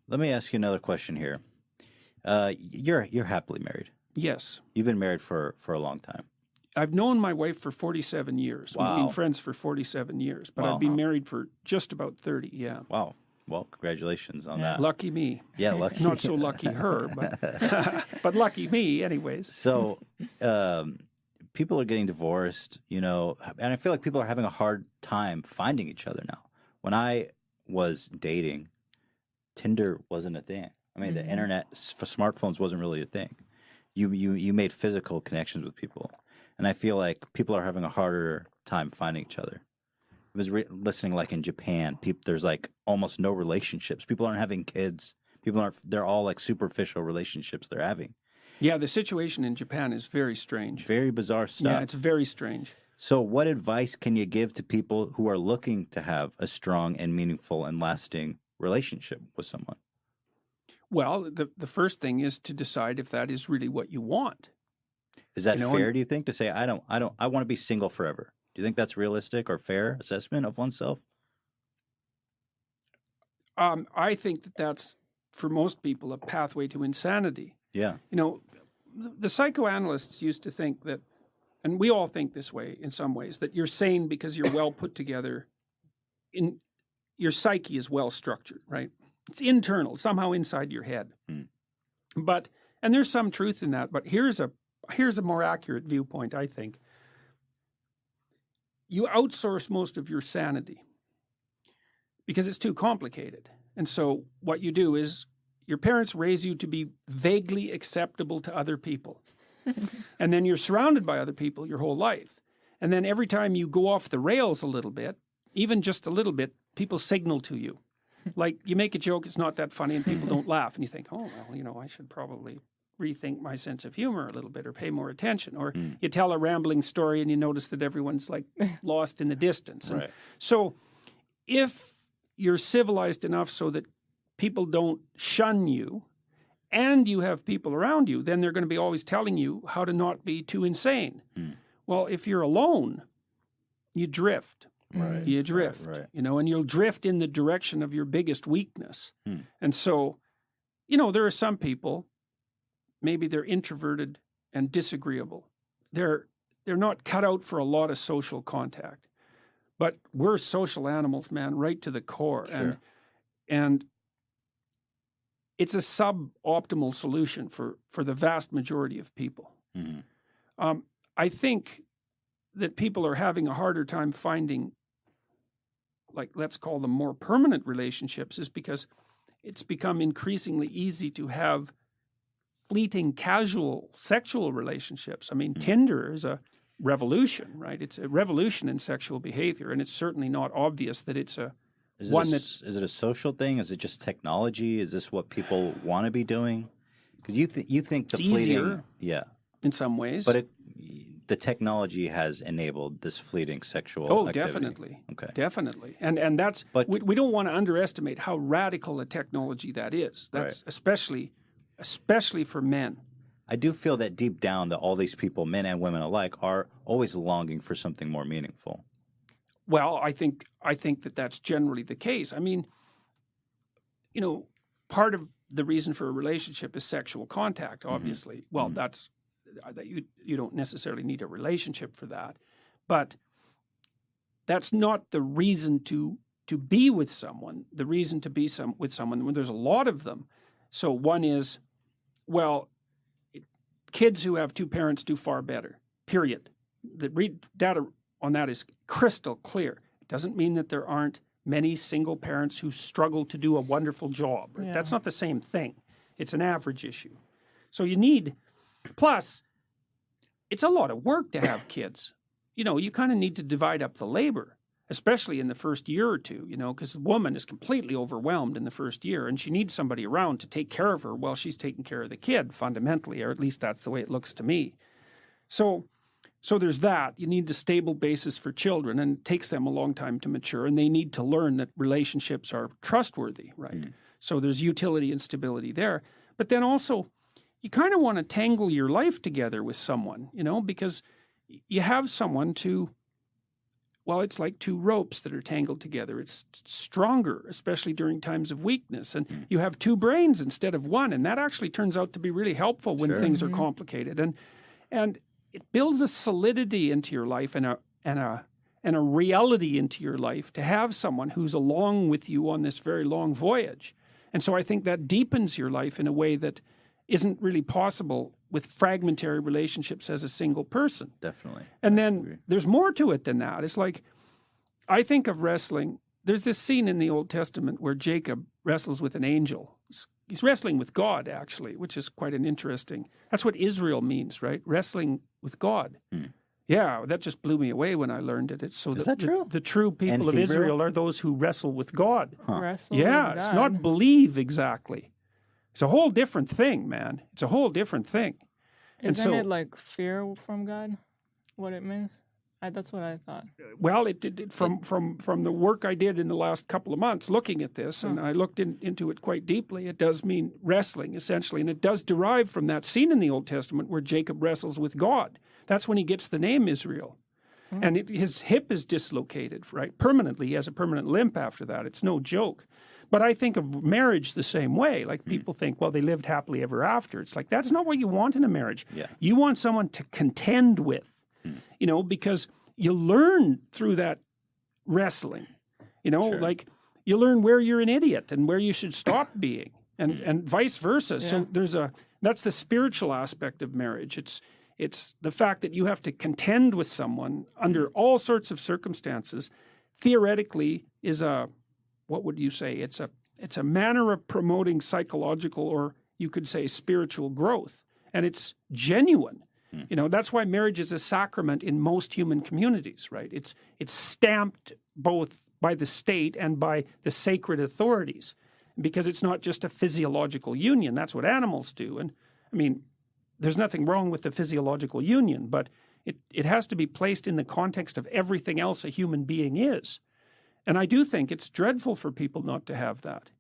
Let me ask you another question here. You're happily married. Yes. You've been married for a long time. I've known my wife for 47 years. Wow. We've been friends for 47 years, but Wow. I've been married for just about 30, yeah. Wow. Well, congratulations on that. Lucky me. Yeah, lucky. Not so lucky her, but but lucky me anyways. So, people are getting divorced, and I feel like people are having a hard time finding each other now. When I was dating, Tinder wasn't a thing. I mean, the internet for smartphones wasn't really a thing. You made physical connections with people, and I feel like people are having a harder time finding each other. I was listening, like in Japan, there's like almost no relationships. People aren't having kids. They're all like superficial relationships they're having. Yeah, the situation in Japan is very strange. Very bizarre stuff. Yeah, it's very strange. So what advice can you give to people who are looking to have a strong and meaningful and lasting relationship with someone? Well, the first thing is to decide if that is really what you want. Is that fair, do you think, to say, I want to be single forever? Do you think that's realistic or fair assessment of oneself? I think that's, for most people, a pathway to insanity. Yeah. The psychoanalysts used to think that, and we all think this way in some ways, that you're sane because you're well put together. Your psyche is well structured, right? It's internal, somehow inside your head. And there's some truth in that, but here's a more accurate viewpoint, I think. You outsource most of your sanity because it's too complicated. And so what you do is your parents raise you to be vaguely acceptable to other people. And then you're surrounded by other people your whole life. And then every time you go off the rails a little bit, even just a little bit, people signal to you. Like you make a joke, it's not that funny, and people don't laugh. And you think, oh, well, I should probably rethink my sense of humor a little bit or pay more attention. Or you tell a rambling story and you notice that everyone's like lost in the distance. And so if you're civilized enough so that people don't shun you and you have people around you, then they're going to be always telling you how to not be too insane. Well, if you're alone, you drift. Right. You drift, right. And you'll drift in the direction of your biggest weakness. And so, there are some people, maybe they're introverted and disagreeable. They're not cut out for a lot of social contact. But we're social animals, man, right to the core. Sure. And it's a suboptimal solution for the vast majority of people. I think that people are having a harder time finding, like, let's call them more permanent relationships, is because it's become increasingly easy to have fleeting, casual sexual relationships. I mean, Tinder is a revolution, right? It's a revolution in sexual behavior, and it's certainly not obvious that it's Is it a social thing? Is it just technology? Is this what people want to be doing? Because you think the it's fleeting, easier, yeah, in some ways. but the technology has enabled this fleeting sexual activity. Definitely. Okay. Definitely. And that's, But- we don't want to underestimate how radical a technology that is. That's especially for men. I do feel that deep down that all these people, men and women alike, are always longing for something more meaningful. Well, I think that that's generally the case. I mean, part of the reason for a relationship is sexual contact, obviously. Well, that's that you don't necessarily need a relationship for that. But that's not the reason to be with someone. The reason to be with someone, when there's a lot of them. So one is, well, kids who have two parents do far better, period. The data on that is crystal clear. It doesn't mean that there aren't many single parents who struggle to do a wonderful job. Right? Yeah. That's not the same thing. It's an average issue. So you need, plus, it's a lot of work to have kids. You kind of need to divide up the labor, especially in the first year or two, because the woman is completely overwhelmed in the first year, and she needs somebody around to take care of her while she's taking care of the kid, fundamentally, or at least that's the way it looks to me. So there's that. You need the stable basis for children, and it takes them a long time to mature, and they need to learn that relationships are trustworthy, right? So there's utility and stability there. But then also, you kind of want to tangle your life together with someone, because you have someone to Well, it's like two ropes that are tangled together. It's stronger, especially during times of weakness. And you have two brains instead of one. And that actually turns out to be really helpful when Sure. things are complicated. And it builds a solidity into your life and a reality into your life to have someone who's along with you on this very long voyage. And so I think that deepens your life in a way that isn't really possible with fragmentary relationships as a single person. Definitely. And then there's more to it than that. It's like, I think of wrestling. There's this scene in the Old Testament where Jacob wrestles with an angel. He's wrestling with God, actually, which is quite an interesting. That's what Israel means, right? Wrestling with God. Yeah, that just blew me away when I learned it. It's so Is that true? The true people In of Hebrew? Israel are those who wrestle with God. Wrestle Yeah, with it's God. not believe exactly. It's a whole different thing, man. It's a whole different thing. And Isn't so- it like fear from God? What it means? That's what I thought. Well, from the work I did in the last couple of months looking at this, and I looked into it quite deeply, it does mean wrestling, essentially. And it does derive from that scene in the Old Testament where Jacob wrestles with God. That's when he gets the name Israel. And his hip is dislocated, right? Permanently. He has a permanent limp after that. It's no joke. But I think of marriage the same way. Like people think, well, they lived happily ever after. It's like, that's not what you want in a marriage. Yeah. You want someone to contend with, because you learn through that wrestling, Sure. like you learn where you're an idiot and where you should stop being and vice versa. So that's the spiritual aspect of marriage. It's the fact that you have to contend with someone under all sorts of circumstances, theoretically is what would you say? It's a manner of promoting psychological, or you could say spiritual growth. And it's genuine. That's why marriage is a sacrament in most human communities, right? It's stamped both by the state and by the sacred authorities, because it's not just a physiological union. That's what animals do. And I mean, there's nothing wrong with the physiological union, but it has to be placed in the context of everything else a human being is. And I do think it's dreadful for people not to have that.